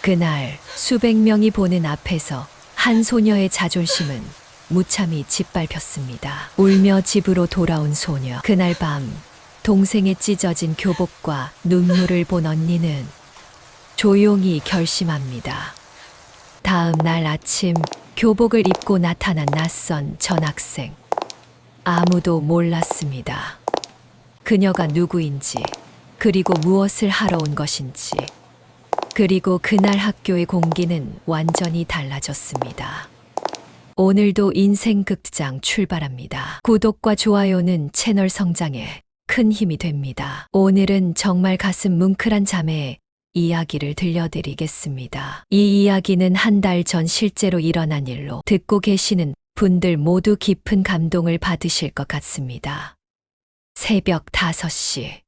그날 수백 명이 보는 앞에서 한 소녀의 자존심은 무참히 짓밟혔습니다. 울며 집으로 돌아온 소녀. 그날 밤 동생의 찢어진 교복과 눈물을 본 언니는 조용히 결심합니다. 다음 날 아침 교복을 입고 나타난 낯선 전학생. 아무도 몰랐습니다. 그녀가 누구인지, 그리고 무엇을 하러 온 것인지. 그리고 그날 학교의 공기는 완전히 달라졌습니다. 오늘도 인생 극장 출발합니다. 구독과 좋아요는 채널 성장에 큰 힘이 됩니다. 오늘은 정말 가슴 뭉클한 자매의 이야기를 들려드리겠습니다. 이 이야기는 한 달 전 실제로 일어난 일로 듣고 계시는 분들 모두 깊은 감동을 받으실 것 같습니다. 새벽 5시.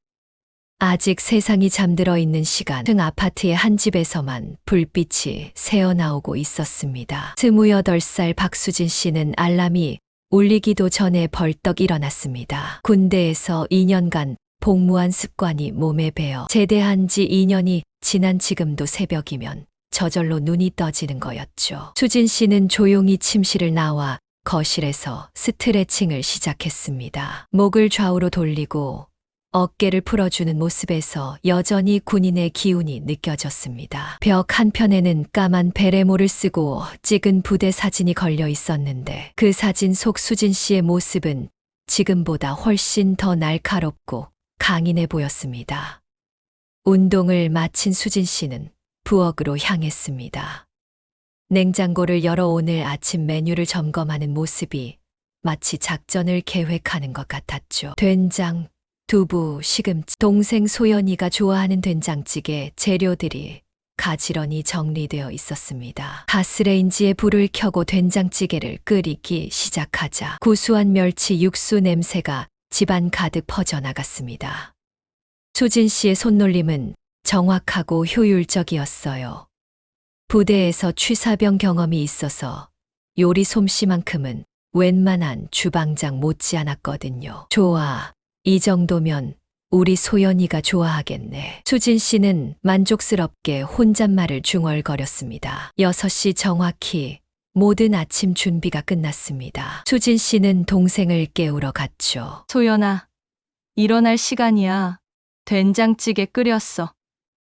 아직 세상이 잠들어 있는 시간, 층 아파트의 한 집에서만 불빛이 새어나오고 있었습니다. 28살 박수진 씨는 알람이 울리기도 전에 벌떡 일어났습니다. 군대에서 2년간 복무한 습관이 몸에 배어 제대한 지 2년이 지난 지금도 새벽이면 저절로 눈이 떠지는 거였죠. 수진 씨는 조용히 침실을 나와 거실에서 스트레칭을 시작했습니다. 목을 좌우로 돌리고 어깨를 풀어주는 모습에서 여전히 군인의 기운이 느껴졌습니다. 벽 한편에는 까만 베레모를 쓰고 찍은 부대 사진이 걸려 있었는데 그 사진 속 수진 씨의 모습은 지금보다 훨씬 더 날카롭고 강인해 보였습니다. 운동을 마친 수진 씨는 부엌으로 향했습니다. 냉장고를 열어 오늘 아침 메뉴를 점검하는 모습이 마치 작전을 계획하는 것 같았죠. 된장, 두부, 시금치, 동생 소연이가 좋아하는 된장찌개 재료들이 가지런히 정리되어 있었습니다. 가스레인지에 불을 켜고 된장찌개를 끓이기 시작하자 구수한 멸치 육수 냄새가 집안 가득 퍼져나갔습니다. 수진 씨의 손놀림은 정확하고 효율적이었어요. 부대에서 취사병 경험이 있어서 요리 솜씨만큼은 웬만한 주방장 못지않았거든요. 좋아. 이 정도면 우리 소연이가 좋아하겠네. 수진 씨는 만족스럽게 혼잣말을 중얼거렸습니다. 6시 정확히 모든 아침 준비가 끝났습니다. 수진 씨는 동생을 깨우러 갔죠. 소연아, 일어날 시간이야. 된장찌개 끓였어.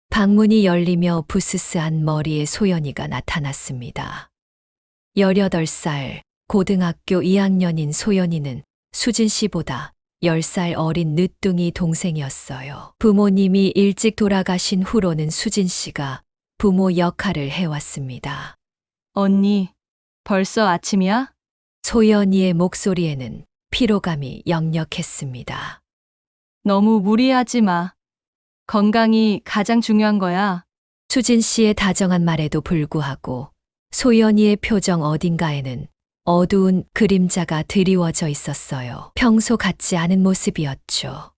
방문이 열리며 부스스한 머리의 소연이가 나타났습니다. 18살 고등학교 2학년인 소연이는 수진 씨보다 10살 어린 늦둥이 동생이었어요. 부모님이 일찍 돌아가신 후로는 수진 씨가 부모 역할을 해왔습니다. 언니, 벌써 아침이야? 소연이의 목소리에는 피로감이 역력했습니다. 너무 무리하지 마. 건강이 가장 중요한 거야. 수진 씨의 다정한 말에도 불구하고 소연이의 표정 어딘가에는 어두운 그림자가 드리워져 있었어요. 평소 같지 않은 모습이었죠.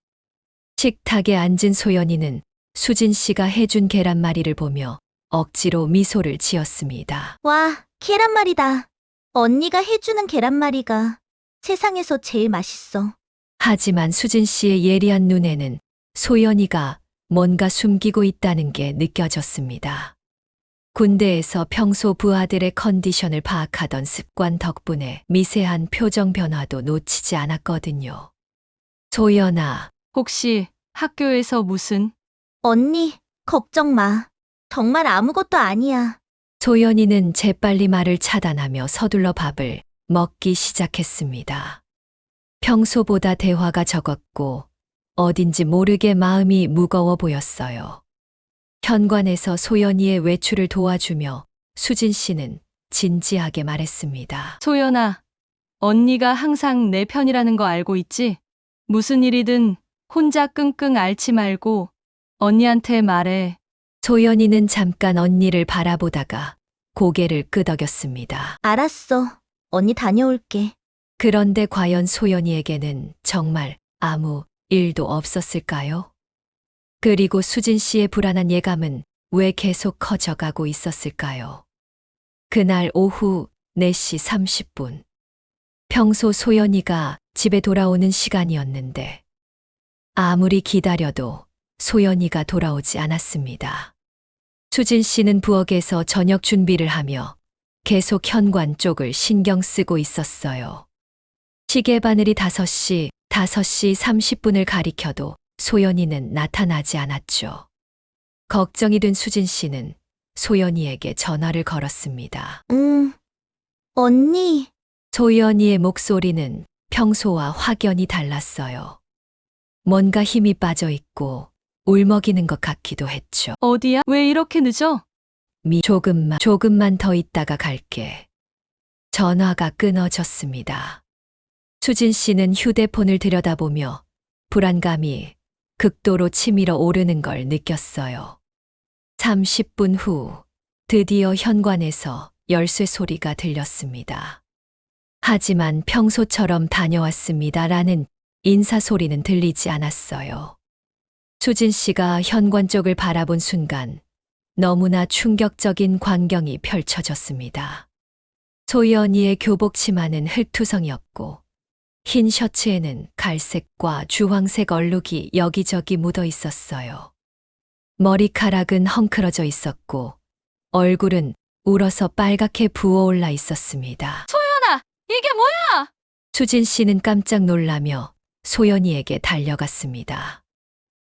식탁에 앉은 소연이는 수진 씨가 해준 계란말이를 보며 억지로 미소를 지었습니다. 와, 계란말이다. 언니가 해주는 계란말이가 세상에서 제일 맛있어. 하지만 수진 씨의 예리한 눈에는 소연이가 뭔가 숨기고 있다는 게 느껴졌습니다. 군대에서 평소 부하들의 컨디션을 파악하던 습관 덕분에 미세한 표정 변화도 놓치지 않았거든요. 소연아, 혹시 학교에서 무슨? 언니, 걱정 마. 정말 아무것도 아니야. 소연이는 재빨리 말을 차단하며 서둘러 밥을 먹기 시작했습니다. 평소보다 대화가 적었고 어딘지 모르게 마음이 무거워 보였어요. 현관에서 소연이의 외출을 도와주며 수진 씨는 진지하게 말했습니다. 소연아, 언니가 항상 내 편이라는 거 알고 있지? 무슨 일이든 혼자 끙끙 앓지 말고 언니한테 말해. 소연이는 잠깐 언니를 바라보다가 고개를 끄덕였습니다. 알았어. 언니 다녀올게. 그런데 과연 소연이에게는 정말 아무 일도 없었을까요? 그리고 수진 씨의 불안한 예감은 왜 계속 커져가고 있었을까요? 그날 오후 4시 30분. 평소 소연이가 집에 돌아오는 시간이었는데 아무리 기다려도 소연이가 돌아오지 않았습니다. 수진 씨는 부엌에서 저녁 준비를 하며 계속 현관 쪽을 신경 쓰고 있었어요. 시계 바늘이 5시 30분을 가리켜도 소연이는 나타나지 않았죠. 걱정이 된 수진 씨는 소연이에게 전화를 걸었습니다. 언니, 소연이의 목소리는 평소와 확연히 달랐어요. 뭔가 힘이 빠져 있고 울먹이는 것 같기도 했죠. 어디야? 왜 이렇게 늦어? 조금만 더 있다가 갈게. 전화가 끊어졌습니다. 수진 씨는 휴대폰을 들여다보며 불안감이 극도로 치밀어 오르는 걸 느꼈어요. 30분 후 드디어 현관에서 열쇠 소리가 들렸습니다. 하지만 평소처럼 다녀왔습니다라는 인사 소리는 들리지 않았어요. 수진 씨가 현관 쪽을 바라본 순간 너무나 충격적인 광경이 펼쳐졌습니다. 소연이의 교복 치마는 흙투성이었고 흰 셔츠에는 갈색과 주황색 얼룩이 여기저기 묻어 있었어요. 머리카락은 헝클어져 있었고 얼굴은 울어서 빨갛게 부어올라 있었습니다. 소연아, 이게 뭐야? 수진 씨는 깜짝 놀라며 소연이에게 달려갔습니다.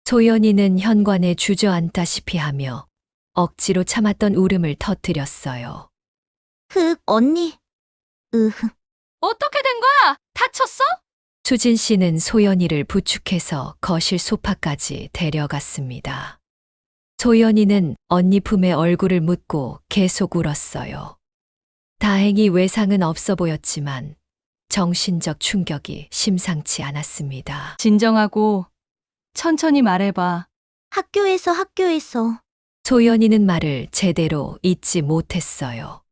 소연이는 현관에 주저앉다시피 하며 억지로 참았던 울음을 터뜨렸어요. 언니. 어떻게 된 거야? 다쳤어? 수진 씨는 소연이를 부축해서 거실 소파까지 데려갔습니다. 소연이는 언니 품에 얼굴을 묻고 계속 울었어요. 다행히 외상은 없어 보였지만 정신적 충격이 심상치 않았습니다. 진정하고 천천히 말해봐. 학교에서. 소연이는 말을 제대로 잊지 못했어요.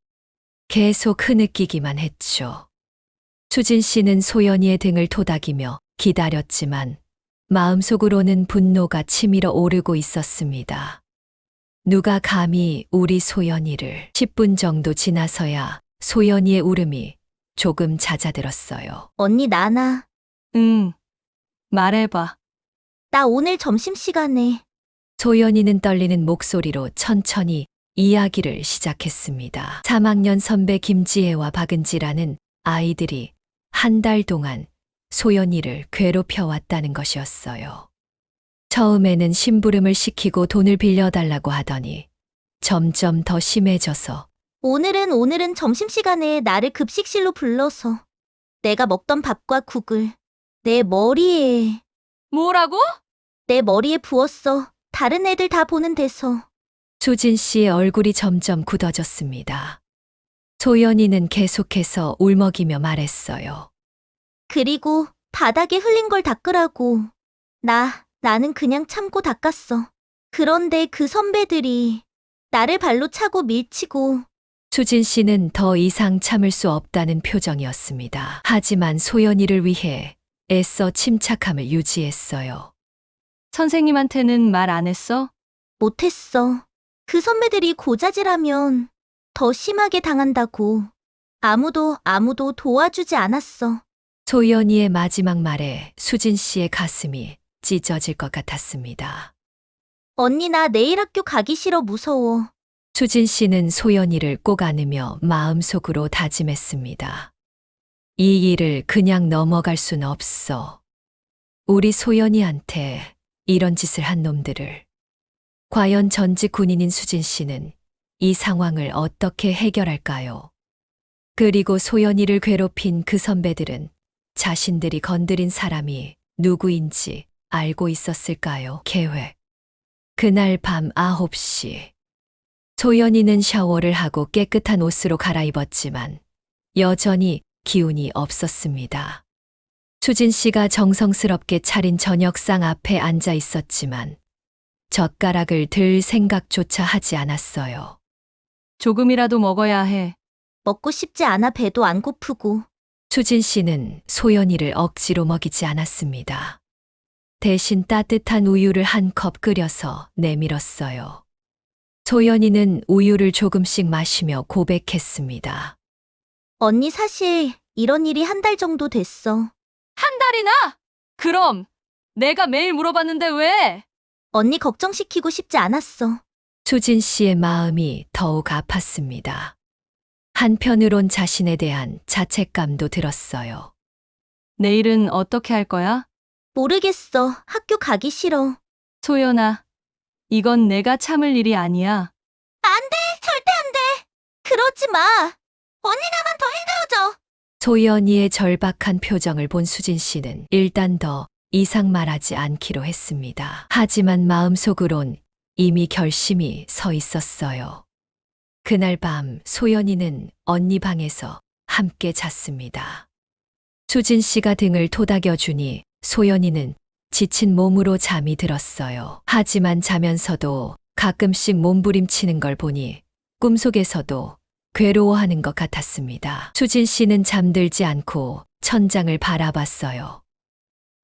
계속 흐느끼기만 했죠. 수진 씨는 소연이의 등을 토닥이며 기다렸지만 마음속으로는 분노가 치밀어 오르고 있었습니다. 누가 감히 우리 소연이를 10분 정도 지나서야 소연이의 울음이 조금 잦아들었어요. 언니, 나나. 응, 말해봐. 나 오늘 점심시간에 소연이는 떨리는 목소리로 천천히 이야기를 시작했습니다. 3학년 선배 김지혜와 박은지라는 아이들이 한 달 동안 소연이를 괴롭혀왔다는 것이었어요. 처음에는 심부름을 시키고 돈을 빌려달라고 하더니 점점 더 심해져서 오늘은 점심시간에 나를 급식실로 불러서 내가 먹던 밥과 국을 내 머리에 뭐라고? 부었어. 다른 애들 다 보는 데서. 수진 씨의 얼굴이 점점 굳어졌습니다. 소연이는 계속해서 울먹이며 말했어요. 그리고 바닥에 흘린 걸 닦으라고. 나는 그냥 참고 닦았어. 그런데 그 선배들이 나를 발로 차고 밀치고. 수진 씨는 더 이상 참을 수 없다는 표정이었습니다. 하지만 소연이를 위해 애써 침착함을 유지했어요. 선생님한테는 말 안 했어? 못했어. 그 선배들이 고자질하면 더 심하게 당한다고. 아무도 도와주지 않았어. 소연이의 마지막 말에 수진 씨의 가슴이 찢어질 것 같았습니다. 언니, 나 내일 학교 가기 싫어. 무서워. 수진 씨는 소연이를 꼭 안으며 마음속으로 다짐했습니다. 이 일을 그냥 넘어갈 순 없어. 우리 소연이한테 이런 짓을 한 놈들을. 과연 전직 군인인 수진 씨는 이 상황을 어떻게 해결할까요? 그리고 소연이를 괴롭힌 그 선배들은 자신들이 건드린 사람이 누구인지 알고 있었을까요? 계획. 그날 밤 9시. 소연이는 샤워를 하고 깨끗한 옷으로 갈아입었지만 여전히 기운이 없었습니다. 수진 씨가 정성스럽게 차린 저녁상 앞에 앉아 있었지만 젓가락을 들 생각조차 하지 않았어요. 조금이라도 먹어야 해. 먹고 싶지 않아. 배도 안 고프고. 수진 씨는 소연이를 억지로 먹이지 않았습니다. 대신 따뜻한 우유를 한 컵 끓여서 내밀었어요. 소연이는 우유를 조금씩 마시며 고백했습니다. 언니, 사실 이런 일이 한 달 정도 됐어. 한 달이나? 그럼 내가 매일 물어봤는데 왜? 언니 걱정시키고 싶지 않았어. 수진 씨의 마음이 더욱 아팠습니다. 한편으론 자신에 대한 자책감도 들었어요. 내일은 어떻게 할 거야? 모르겠어. 학교 가기 싫어. 소연아, 이건 내가 참을 일이 아니야. 안 돼! 절대 안 돼! 그러지 마! 언니 나만 더 힘들어져! 소연이의 절박한 표정을 본 수진 씨는 일단 더 이상 말하지 않기로 했습니다. 하지만 마음속으론 이미 결심이 서 있었어요. 그날 밤 소연이는 언니 방에서 함께 잤습니다. 수진 씨가 등을 토닥여 주니 소연이는 지친 몸으로 잠이 들었어요. 하지만 자면서도 가끔씩 몸부림치는 걸 보니 꿈속에서도 괴로워하는 것 같았습니다. 수진 씨는 잠들지 않고 천장을 바라봤어요.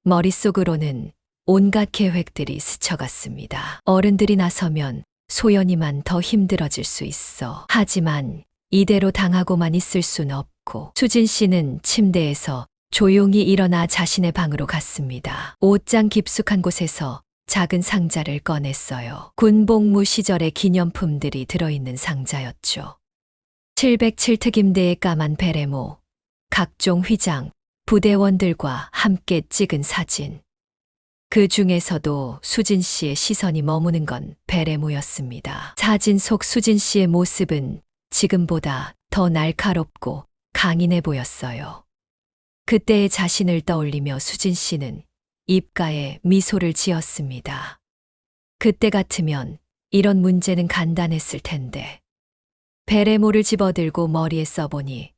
머릿속으로는 온갖 계획들이 스쳐갔습니다. 어른들이 나서면 소연이만 더 힘들어질 수 있어. 하지만 이대로 당하고만 있을 순 없고 수진 씨는 침대에서 조용히 일어나 자신의 방으로 갔습니다. 옷장 깊숙한 곳에서 작은 상자를 꺼냈어요. 군복무 시절의 기념품들이 들어있는 상자였죠. 707특임대의 까만 베레모, 각종 휘장, 부대원들과 함께 찍은 사진. 그 중에서도 수진 씨의 시선이 머무는 건 베레모였습니다. 사진 속 수진 씨의 모습은 지금보다 더 날카롭고 강인해 보였어요. 그때의 자신을 떠올리며 수진 씨는 입가에 미소를 지었습니다. 그때 같으면 이런 문제는 간단했을 텐데. 베레모를 집어들고 머리에 써보니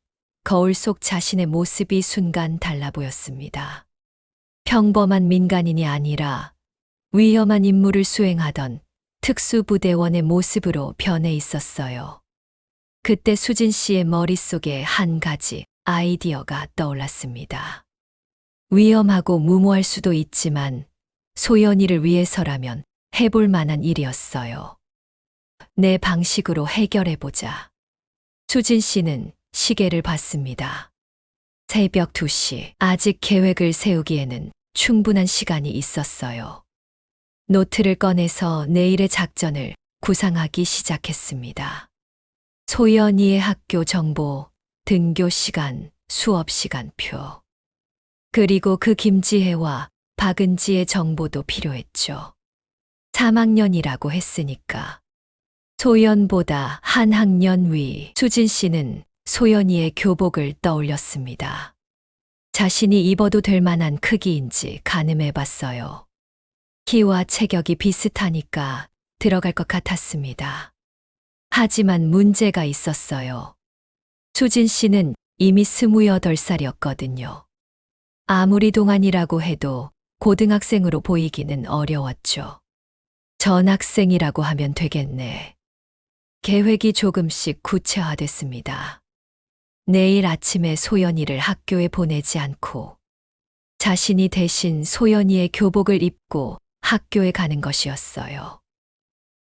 거울 속 자신의 모습이 순간 달라 보였습니다. 평범한 민간인이 아니라 위험한 임무를 수행하던 특수부대원의 모습으로 변해 있었어요. 그때 수진 씨의 머릿속에 한 가지 아이디어가 떠올랐습니다. 위험하고 무모할 수도 있지만 소연이를 위해서라면 해볼 만한 일이었어요. 내 방식으로 해결해보자. 수진 씨는 시계를 봤습니다. 새벽 2시. 아직 계획을 세우기에는 충분한 시간이 있었어요. 노트를 꺼내서 내일의 작전을 구상하기 시작했습니다. 소연이의 학교 정보, 등교 시간, 수업 시간표. 그리고 그 김지혜와 박은지의 정보도 필요했죠. 3학년이라고 했으니까. 소연보다 한 학년 위. 수진 씨는 소연이의 교복을 떠올렸습니다. 자신이 입어도 될 만한 크기인지 가늠해봤어요. 키와 체격이 비슷하니까 들어갈 것 같았습니다. 하지만 문제가 있었어요. 수진 씨는 이미 28살이었거든요. 아무리 동안이라고 해도 고등학생으로 보이기는 어려웠죠. 전학생이라고 하면 되겠네. 계획이 조금씩 구체화됐습니다. 내일 아침에 소연이를 학교에 보내지 않고 자신이 대신 소연이의 교복을 입고 학교에 가는 것이었어요.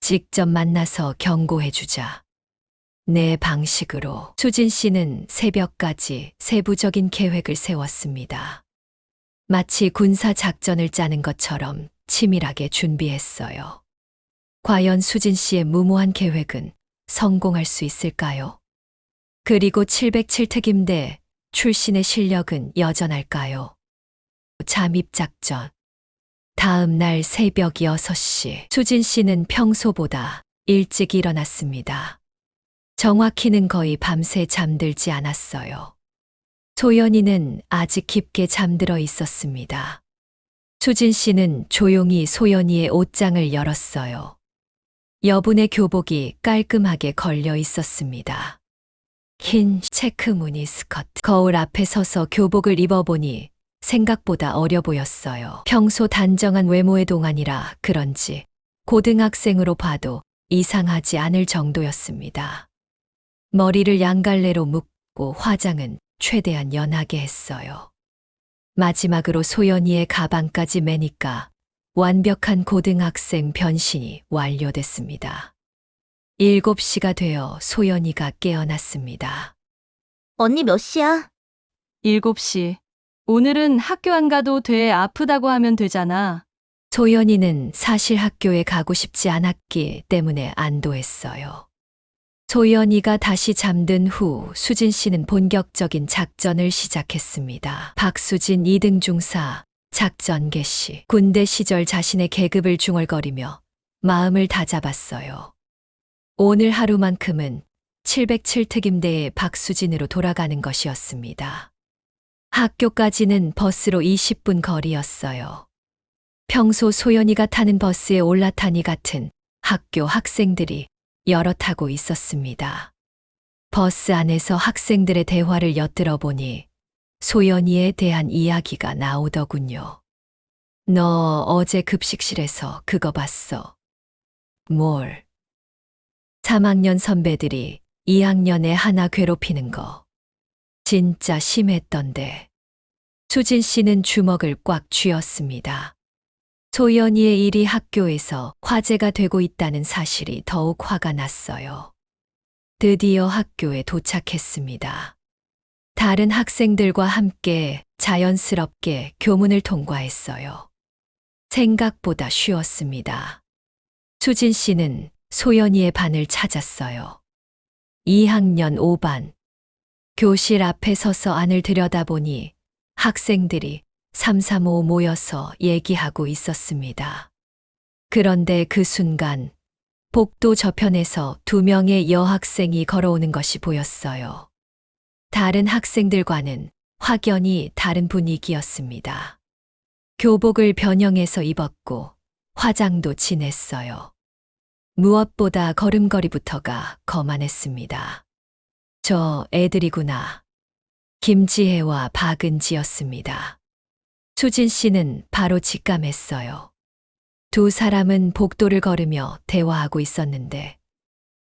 직접 만나서 경고해주자. 내 방식으로. 수진 씨는 새벽까지 세부적인 계획을 세웠습니다. 마치 군사 작전을 짜는 것처럼 치밀하게 준비했어요. 과연 수진 씨의 무모한 계획은 성공할 수 있을까요? 그리고 707특임대 출신의 실력은 여전할까요? 잠입 작전. 다음 날 새벽 6시. 수진 씨는 평소보다 일찍 일어났습니다. 정확히는 거의 밤새 잠들지 않았어요. 소연이는 아직 깊게 잠들어 있었습니다. 수진 씨는 조용히 소연이의 옷장을 열었어요. 여분의 교복이 깔끔하게 걸려 있었습니다. 흰 체크 무늬 스커트. 거울 앞에 서서 교복을 입어보니 생각보다 어려 보였어요. 평소 단정한 외모의 동안이라 그런지 고등학생으로 봐도 이상하지 않을 정도였습니다. 머리를 양갈래로 묶고 화장은 최대한 연하게 했어요. 마지막으로 소연이의 가방까지 매니까 완벽한 고등학생 변신이 완료됐습니다. 7시가 되어 소연이가 깨어났습니다. 언니 몇 시야? 7시. 오늘은 학교 안 가도 돼. 아프다고 하면 되잖아. 소연이는 사실 학교에 가고 싶지 않았기 때문에 안도했어요. 소연이가 다시 잠든 후 수진 씨는 본격적인 작전을 시작했습니다. 박수진 2등 중사, 작전 개시. 군대 시절 자신의 계급을 중얼거리며 마음을 다잡았어요. 오늘 하루만큼은 707특임대의 박수진으로 돌아가는 것이었습니다. 학교까지는 버스로 20분 거리였어요. 평소 소연이가 타는 버스에 올라타니 같은 학교 학생들이 여러 타고 있었습니다. 버스 안에서 학생들의 대화를 엿들어 보니 소연이에 대한 이야기가 나오더군요. 너 어제 급식실에서 그거 봤어. 뭘? 3학년 선배들이 2학년에 하나 괴롭히는 거. 진짜 심했던데. 수진 씨는 주먹을 꽉 쥐었습니다. 소연이의 일이 학교에서 화제가 되고 있다는 사실이 더욱 화가 났어요. 드디어 학교에 도착했습니다. 다른 학생들과 함께 자연스럽게 교문을 통과했어요. 생각보다 쉬웠습니다. 수진 씨는 소연이의 반을 찾았어요. 2학년 5반. 교실 앞에 서서 안을 들여다보니 학생들이 335 모여서 얘기하고 있었습니다. 그런데 그 순간 복도 저편에서 2명의 여학생이 걸어오는 것이 보였어요. 다른 학생들과는 확연히 다른 분위기였습니다. 교복을 변형해서 입었고 화장도 진했어요. 무엇보다 걸음걸이부터가 거만했습니다. 저 애들이구나. 김지혜와 박은지였습니다. 수진 씨는 바로 직감했어요. 두 사람은 복도를 걸으며 대화하고 있었는데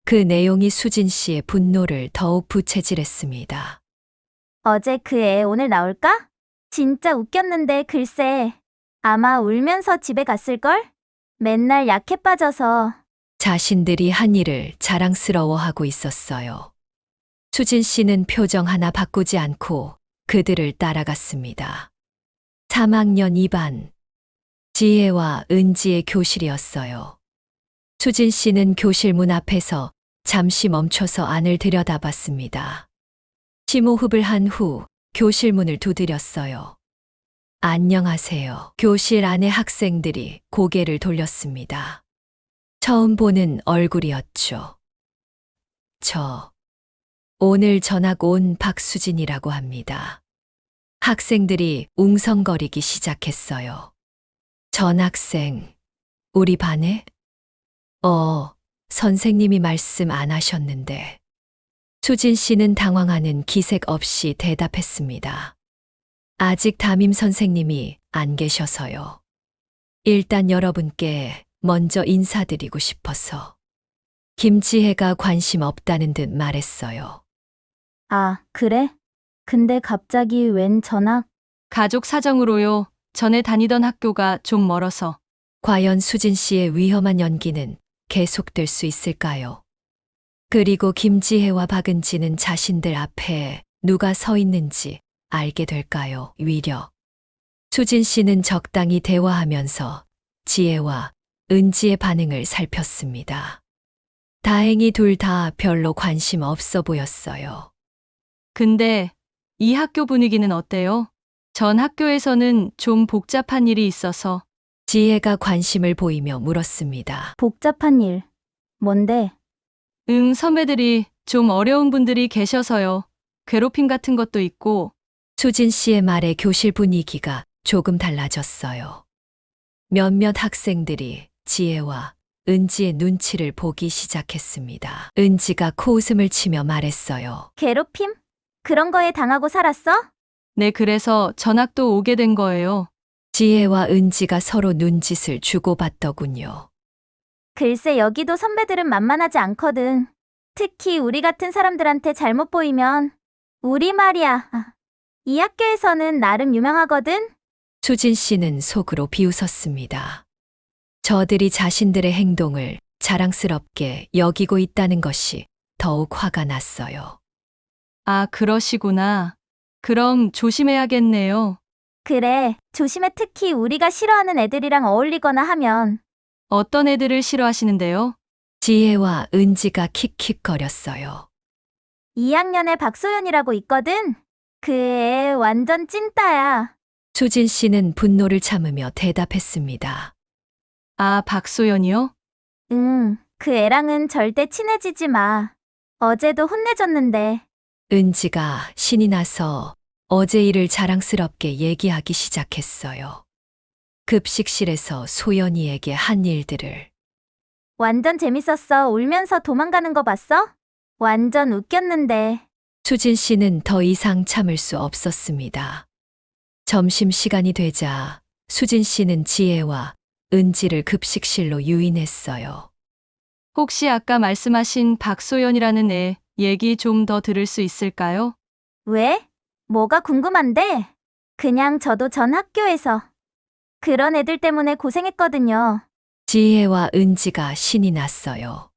그 내용이 수진 씨의 분노를 더욱 부채질했습니다. 어제 그 애 오늘 나올까? 진짜 웃겼는데 글쎄. 아마 울면서 집에 갔을걸? 맨날 약해 빠져서. 자신들이 한 일을 자랑스러워하고 있었어요. 수진 씨는 표정 하나 바꾸지 않고 그들을 따라갔습니다. 3학년 2반. 지혜와 은지의 교실이었어요. 수진 씨는 교실 문 앞에서 잠시 멈춰서 안을 들여다봤습니다. 심호흡을 한 후 교실 문을 두드렸어요. 안녕하세요. 교실 안의 학생들이 고개를 돌렸습니다. 처음 보는 얼굴이었죠. 저 오늘 전학 온 박수진이라고 합니다. 학생들이 웅성거리기 시작했어요. 전학생, 우리 반에? 선생님이 말씀 안 하셨는데. 수진 씨는 당황하는 기색 없이 대답했습니다. 아직 담임 선생님이 안 계셔서요. 일단 여러분께 먼저 인사드리고 싶어서. 김지혜가 관심 없다는 듯 말했어요. 아, 그래? 근데 갑자기 웬 전학? 가족 사정으로요. 전에 다니던 학교가 좀 멀어서. 과연 수진 씨의 위험한 연기는 계속될 수 있을까요? 그리고 김지혜와 박은지는 자신들 앞에 누가 서 있는지 알게 될까요? 위력. 수진 씨는 적당히 대화하면서 지혜와 은지의 반응을 살폈습니다. 다행히 둘 다 별로 관심 없어 보였어요. 근데 이 학교 분위기는 어때요? 전 학교에서는 좀 복잡한 일이 있어서. 지혜가 관심을 보이며 물었습니다. 복잡한 일. 뭔데? 선배들이 좀 어려운 분들이 계셔서요. 괴롭힘 같은 것도 있고. 수진 씨의 말에 교실 분위기가 조금 달라졌어요. 몇몇 학생들이 지혜와 은지의 눈치를 보기 시작했습니다. 은지가 코웃음을 치며 말했어요. 괴롭힘? 그런 거에 당하고 살았어? 네, 그래서 전학도 오게 된 거예요. 지혜와 은지가 서로 눈짓을 주고받더군요. 글쎄 여기도 선배들은 만만하지 않거든. 특히 우리 같은 사람들한테 잘못 보이면. 우리 말이야. 이 학교에서는 나름 유명하거든. 수진 씨는 속으로 비웃었습니다. 저들이 자신들의 행동을 자랑스럽게 여기고 있다는 것이 더욱 화가 났어요. 아, 그러시구나. 그럼 조심해야겠네요. 그래, 조심해. 특히 우리가 싫어하는 애들이랑 어울리거나 하면. 어떤 애들을 싫어하시는데요? 지혜와 은지가 킥킥거렸어요. 2학년에 박소연이라고 있거든? 그 애 완전 찐따야. 수진 씨는 분노를 참으며 대답했습니다. 아, 박소연이요? 응, 그 애랑은 절대 친해지지 마. 어제도 혼내줬는데. 은지가 신이 나서 어제 일을 자랑스럽게 얘기하기 시작했어요. 급식실에서 소연이에게 한 일들을. 완전 재밌었어. 울면서 도망가는 거 봤어? 완전 웃겼는데. 수진 씨는 더 이상 참을 수 없었습니다. 점심시간이 되자 수진 씨는 지혜와 은지를 급식실로 유인했어요. 혹시 아까 말씀하신 박소연이라는 애 얘기 좀 더 들을 수 있을까요? 왜? 뭐가 궁금한데? 그냥 저도 전 학교에서 그런 애들 때문에 고생했거든요. 지혜와 은지가 신이 났어요.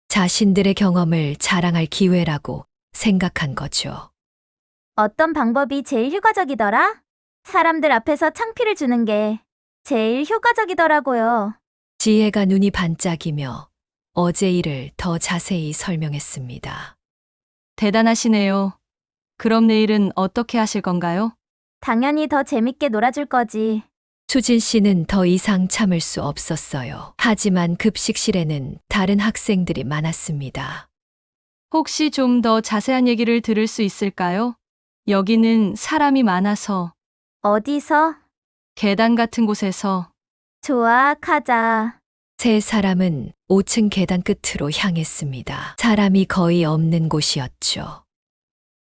자신들의 경험을 자랑할 기회라고 생각한 거죠. 어떤 방법이 제일 효과적이더라? 사람들 앞에서 창피를 주는 게 제일 효과적이더라고요. 지혜가 눈이 반짝이며 어제 일을 더 자세히 설명했습니다. 대단하시네요. 그럼 내일은 어떻게 하실 건가요? 당연히 더 재밌게 놀아줄 거지. 수진 씨는 더 이상 참을 수 없었어요. 하지만 급식실에는 다른 학생들이 많았습니다. 혹시 좀 더 자세한 얘기를 들을 수 있을까요? 여기는 사람이 많아서 어디서? 계단 같은 곳에서 좋아, 가자. 세 사람은 5층 계단 끝으로 향했습니다. 사람이 거의 없는 곳이었죠.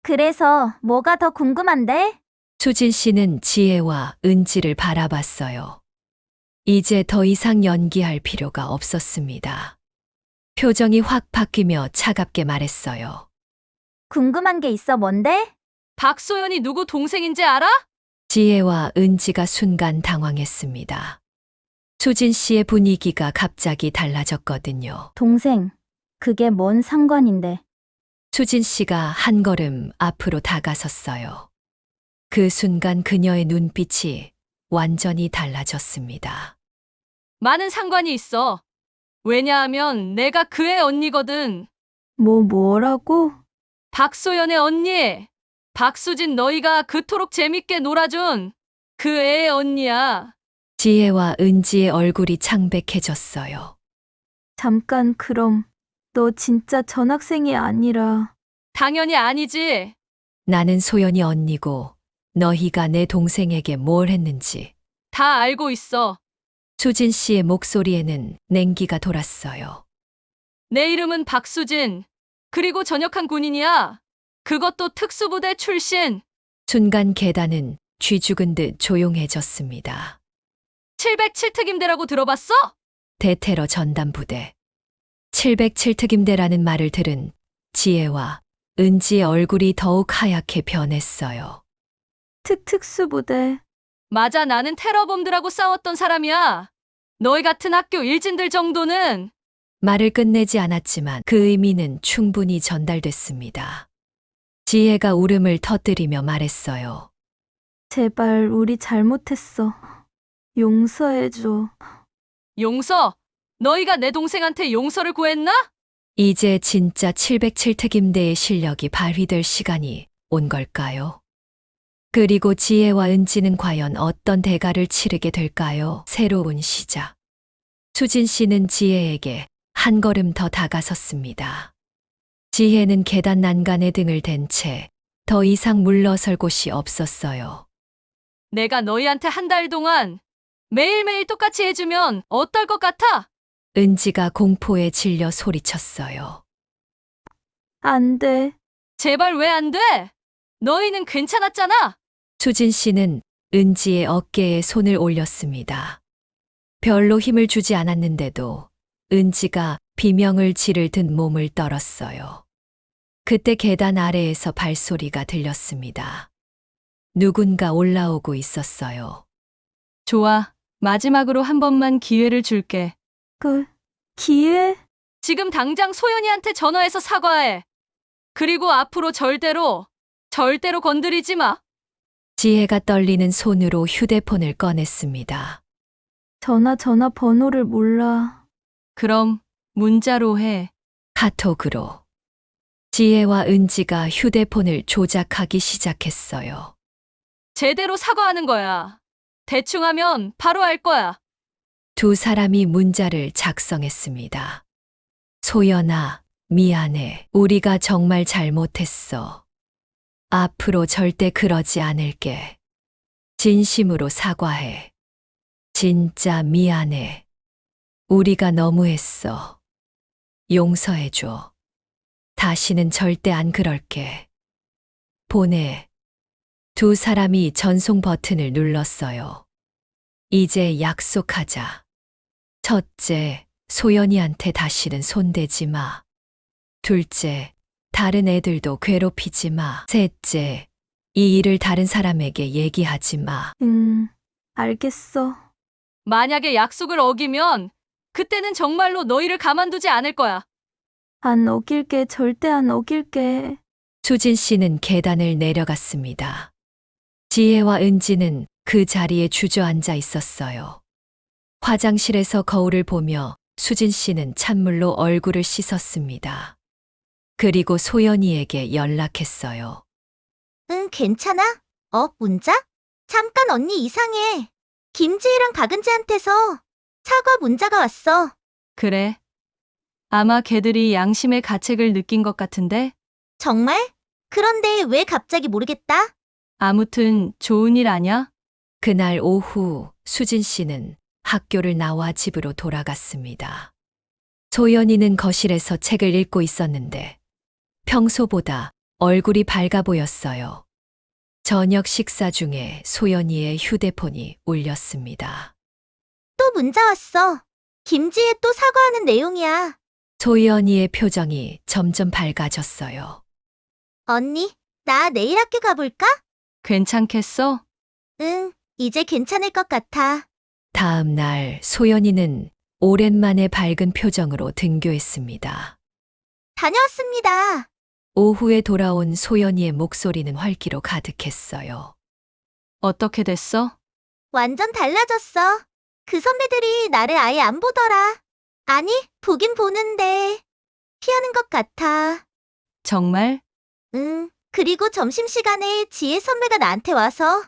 그래서 뭐가 더 궁금한데? 수진 씨는 지혜와 은지를 바라봤어요. 이제 더 이상 연기할 필요가 없었습니다. 표정이 확 바뀌며 차갑게 말했어요. 궁금한 게 있어. 뭔데? 박소연이 누구 동생인지 알아? 지혜와 은지가 순간 당황했습니다. 수진 씨의 분위기가 갑자기 달라졌거든요. 동생. 그게 뭔 상관인데? 수진 씨가 한 걸음 앞으로 다가섰어요. 그 순간 그녀의 눈빛이 완전히 달라졌습니다. 많은 상관이 있어. 왜냐하면 내가 그 애 언니거든. 뭐라고? 박소연의 언니. 박수진 너희가 그토록 재밌게 놀아준 그 애의 언니야. 지혜와 은지의 얼굴이 창백해졌어요. 잠깐, 그럼 너 진짜 전학생이 아니라. 당연히 아니지. 나는 소연이 언니고 너희가 내 동생에게 뭘 했는지. 다 알고 있어. 수진 씨의 목소리에는 냉기가 돌았어요. 내 이름은 박수진. 그리고 전역한 군인이야. 그것도 특수부대 출신. 순간 계단은 쥐 죽은 듯 조용해졌습니다. 707특임대라고 들어봤어? 대테러 전담부대. 707특임대라는 말을 들은 지혜와 은지의 얼굴이 더욱 하얗게 변했어요. 특수부대. 맞아, 나는 테러범들하고 싸웠던 사람이야. 너희 같은 학교 일진들 정도는. 말을 끝내지 않았지만 그 의미는 충분히 전달됐습니다. 지혜가 울음을 터뜨리며 말했어요. 제발 우리 잘못했어. 용서해줘. 용서? 너희가 내 동생한테 용서를 구했나? 이제 진짜 707특임대의 실력이 발휘될 시간이 온 걸까요? 그리고 지혜와 은지는 과연 어떤 대가를 치르게 될까요? 새로운 시작. 수진 씨는 지혜에게 한 걸음 더 다가섰습니다. 지혜는 계단 난간에 등을 댄 채 더 이상 물러설 곳이 없었어요. 내가 너희한테 한 달 동안 매일매일 똑같이 해주면 어떨 것 같아? 은지가 공포에 질려 소리쳤어요. 안 돼. 제발 왜 안 돼? 너희는 괜찮았잖아. 수진 씨는 은지의 어깨에 손을 올렸습니다. 별로 힘을 주지 않았는데도 은지가 비명을 지를 듯 몸을 떨었어요. 그때 계단 아래에서 발소리가 들렸습니다. 누군가 올라오고 있었어요. 좋아. 마지막으로 한 번만 기회를 줄게. 기회? 지금 당장 소연이한테 전화해서 사과해. 그리고 앞으로 절대로 건드리지 마. 지혜가 떨리는 손으로 휴대폰을 꺼냈습니다. 전화 번호를 몰라. 그럼 문자로 해. 카톡으로. 지혜와 은지가 휴대폰을 조작하기 시작했어요. 제대로 사과하는 거야. 대충 하면 바로 알 거야. 두 사람이 문자를 작성했습니다. 소연아, 미안해. 우리가 정말 잘못했어. 앞으로 절대 그러지 않을게. 진심으로 사과해. 진짜 미안해. 우리가 너무했어. 용서해줘. 다시는 절대 안 그럴게. 보내. 두 사람이 전송 버튼을 눌렀어요. 이제 약속하자. 첫째, 소연이한테 다시는 손대지 마. 둘째, 다른 애들도 괴롭히지 마. 셋째, 이 일을 다른 사람에게 얘기하지 마. 알겠어. 만약에 약속을 어기면 그때는 정말로 너희를 가만두지 않을 거야. 안 어길게, 절대 안 어길게. 수진 씨는 계단을 내려갔습니다. 지혜와 은지는 그 자리에 주저앉아 있었어요. 화장실에서 거울을 보며 수진 씨는 찬물로 얼굴을 씻었습니다. 그리고 소연이에게 연락했어요. 응, 괜찮아? 문자? 잠깐 언니 이상해. 김지희랑 박은지한테서 사과 문자가 왔어. 그래. 아마 걔들이 양심의 가책을 느낀 것 같은데? 정말? 그런데 왜 갑자기 모르겠다? 아무튼 좋은 일 아냐? 그날 오후 수진 씨는 학교를 나와 집으로 돌아갔습니다. 소연이는 거실에서 책을 읽고 있었는데 평소보다 얼굴이 밝아 보였어요. 저녁 식사 중에 소연이의 휴대폰이 울렸습니다. 또 문자 왔어. 김지혜 또 사과하는 내용이야. 소연이의 표정이 점점 밝아졌어요. 언니, 나 내일 학교 가볼까? 괜찮겠어? 응, 이제 괜찮을 것 같아. 다음 날 소연이는 오랜만에 밝은 표정으로 등교했습니다. 다녀왔습니다. 오후에 돌아온 소연이의 목소리는 활기로 가득했어요. 어떻게 됐어? 완전 달라졌어. 그 선배들이 나를 아예 안 보더라. 아니, 보긴 보는데 피하는 것 같아. 정말? 응, 그리고 점심시간에 지혜 선배가 나한테 와서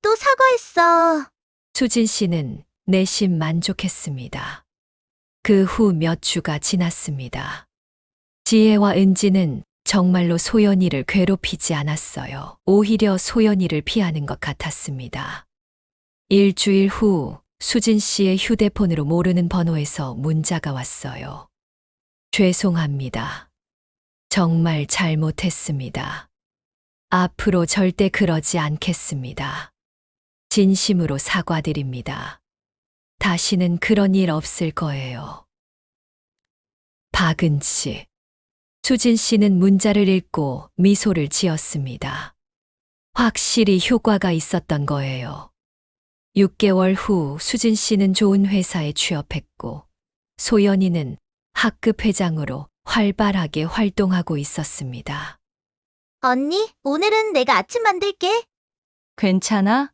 또 사과했어. 수진 씨는 내심 만족했습니다. 그 후 몇 주가 지났습니다. 지혜와 은지는 정말로 소연이를 괴롭히지 않았어요. 오히려 소연이를 피하는 것 같았습니다. 일주일 후 수진 씨의 휴대폰으로 모르는 번호에서 문자가 왔어요. 죄송합니다. 정말 잘못했습니다. 앞으로 절대 그러지 않겠습니다. 진심으로 사과드립니다. 다시는 그런 일 없을 거예요. 박은지. 수진 씨는 문자를 읽고 미소를 지었습니다. 확실히 효과가 있었던 거예요. 6개월 후 수진 씨는 좋은 회사에 취업했고 소연이는 학급 회장으로 활발하게 활동하고 있었습니다. 언니, 오늘은 내가 아침 만들게. 괜찮아?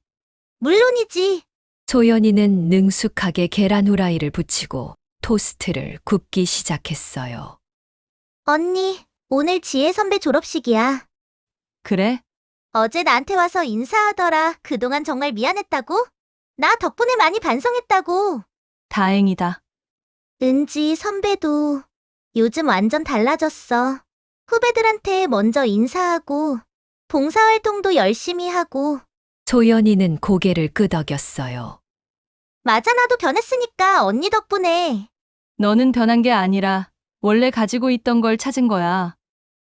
물론이지. 소연이는 능숙하게 계란 후라이를 부치고 토스트를 굽기 시작했어요. 언니, 오늘 지혜 선배 졸업식이야. 그래? 어제 나한테 와서 인사하더라. 그동안 정말 미안했다고? 나 덕분에 많이 반성했다고. 다행이다. 은지 선배도 요즘 완전 달라졌어. 후배들한테 먼저 인사하고 봉사활동도 열심히 하고. 소연이는 고개를 끄덕였어요. 맞아, 나도 변했으니까 언니 덕분에. 너는 변한 게 아니라 원래 가지고 있던 걸 찾은 거야.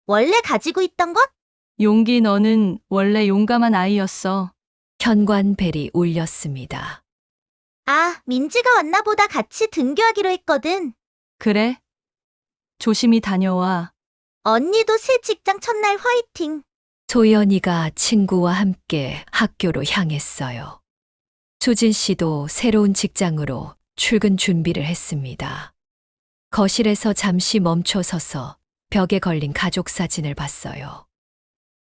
원래 가지고 있던 것? 용기, 너는 원래 용감한 아이였어. 현관벨이 울렸습니다. 아, 민지가 왔나 보다. 같이 등교하기로 했거든. 그래? 조심히 다녀와. 언니도 새 직장 첫날 화이팅. 소연이가 친구와 함께 학교로 향했어요. 수진 씨도 새로운 직장으로 출근 준비를 했습니다. 거실에서 잠시 멈춰 서서 벽에 걸린 가족 사진을 봤어요.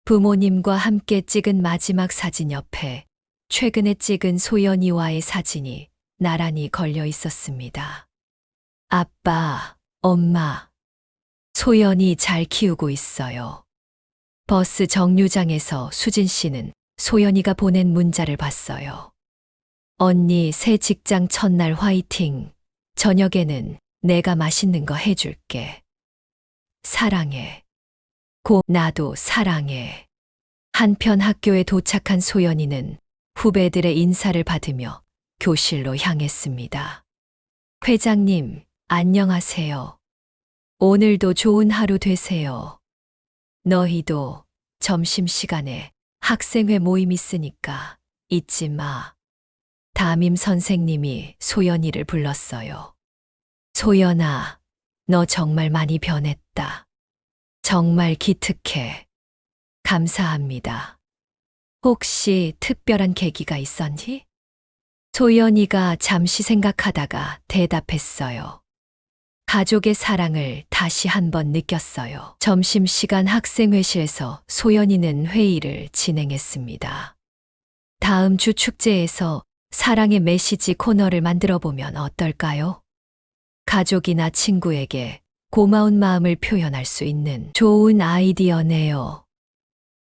부모님과 함께 찍은 마지막 사진 옆에 최근에 찍은 소연이와의 사진이 나란히 걸려 있었습니다. 아빠, 엄마, 소연이 잘 키우고 있어요. 버스 정류장에서 수진 씨는 소연이가 보낸 문자를 봤어요. 언니 새 직장 첫날 화이팅. 저녁에는 내가 맛있는 거 해줄게. 사랑해. 나도 사랑해. 한편 학교에 도착한 소연이는 후배들의 인사를 받으며 교실로 향했습니다. 회장님, 안녕하세요. 오늘도 좋은 하루 되세요. 너희도 점심시간에 학생회 모임 있으니까 잊지 마. 담임 선생님이 소연이를 불렀어요. 소연아, 너 정말 많이 변했다. 정말 기특해. 감사합니다. 혹시 특별한 계기가 있었니? 소연이가 잠시 생각하다가 대답했어요. 가족의 사랑을 다시 한번 느꼈어요. 점심시간 학생회실에서 소연이는 회의를 진행했습니다. 다음 주 축제에서 사랑의 메시지 코너를 만들어 보면 어떨까요? 가족이나 친구에게 고마운 마음을 표현할 수 있는 좋은 아이디어네요.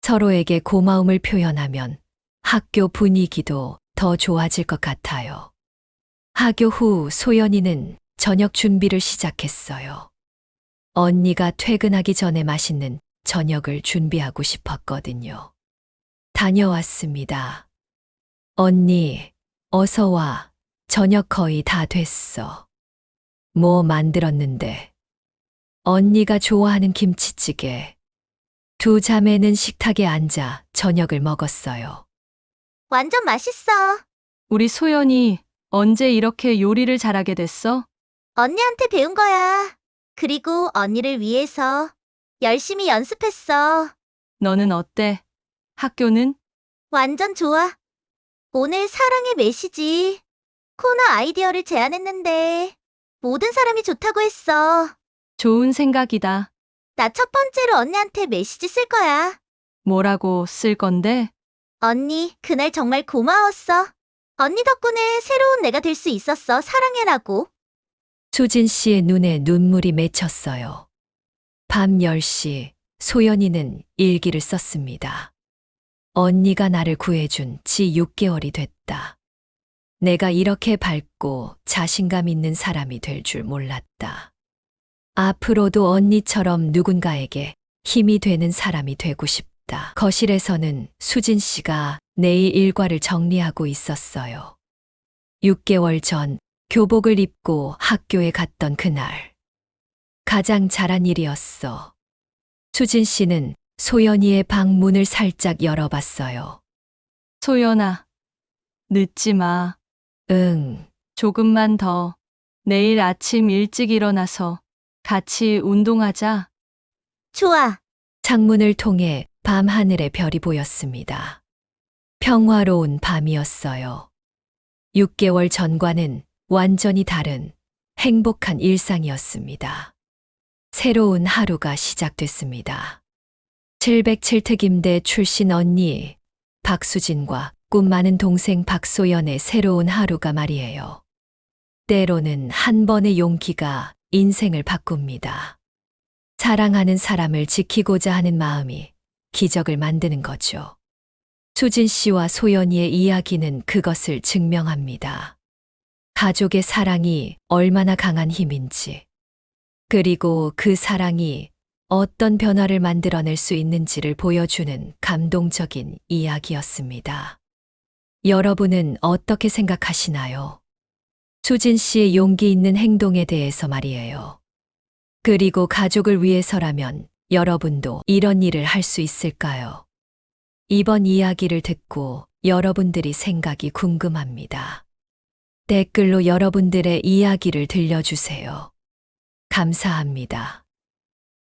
서로에게 고마움을 표현하면 학교 분위기도 더 좋아질 것 같아요. 학교 후 소연이는 저녁 준비를 시작했어요. 언니가 퇴근하기 전에 맛있는 저녁을 준비하고 싶었거든요. 다녀왔습니다. 언니, 어서 와. 저녁 거의 다 됐어. 뭐 만들었는데? 언니가 좋아하는 김치찌개. 두 자매는 식탁에 앉아 저녁을 먹었어요. 완전 맛있어. 우리 소연이 언제 이렇게 요리를 잘하게 됐어? 언니한테 배운 거야. 그리고 언니를 위해서 열심히 연습했어. 너는 어때? 학교는? 완전 좋아. 오늘 사랑의 메시지 코너 아이디어를 제안했는데 모든 사람이 좋다고 했어. 좋은 생각이다. 나 첫 번째로 언니한테 메시지 쓸 거야. 뭐라고 쓸 건데? 언니, 그날 정말 고마웠어. 언니 덕분에 새로운 내가 될 수 있었어. 사랑해라고. 수진 씨의 눈에 눈물이 맺혔어요. 밤 10시 소연이는 일기를 썼습니다. 언니가 나를 구해준 지 6개월이 됐다. 내가 이렇게 밝고 자신감 있는 사람이 될 줄 몰랐다. 앞으로도 언니처럼 누군가에게 힘이 되는 사람이 되고 싶다. 거실에서는 수진 씨가 내일 일과를 정리하고 있었어요. 6개월 전 교복을 입고 학교에 갔던 그날. 가장 잘한 일이었어. 수진 씨는 소연이의 방 문을 살짝 열어봤어요. 소연아, 늦지 마. 응, 조금만 더. 내일 아침 일찍 일어나서 같이 운동하자. 좋아. 창문을 통해 밤 하늘의 별이 보였습니다. 평화로운 밤이었어요. 6개월 전과는 완전히 다른 행복한 일상이었습니다. 새로운 하루가 시작됐습니다. 707특임대 출신 언니 박수진과 꿈 많은 동생 박소연의 새로운 하루가 말이에요. 때로는 한 번의 용기가 인생을 바꿉니다. 사랑하는 사람을 지키고자 하는 마음이 기적을 만드는 거죠. 수진 씨와 소연이의 이야기는 그것을 증명합니다. 가족의 사랑이 얼마나 강한 힘인지, 그리고 그 사랑이 어떤 변화를 만들어낼 수 있는지를 보여주는 감동적인 이야기였습니다. 여러분은 어떻게 생각하시나요? 수진 씨의 용기 있는 행동에 대해서 말이에요. 그리고 가족을 위해서라면 여러분도 이런 일을 할 수 있을까요? 이번 이야기를 듣고 여러분들이 생각이 궁금합니다. 댓글로 여러분들의 이야기를 들려주세요. 감사합니다.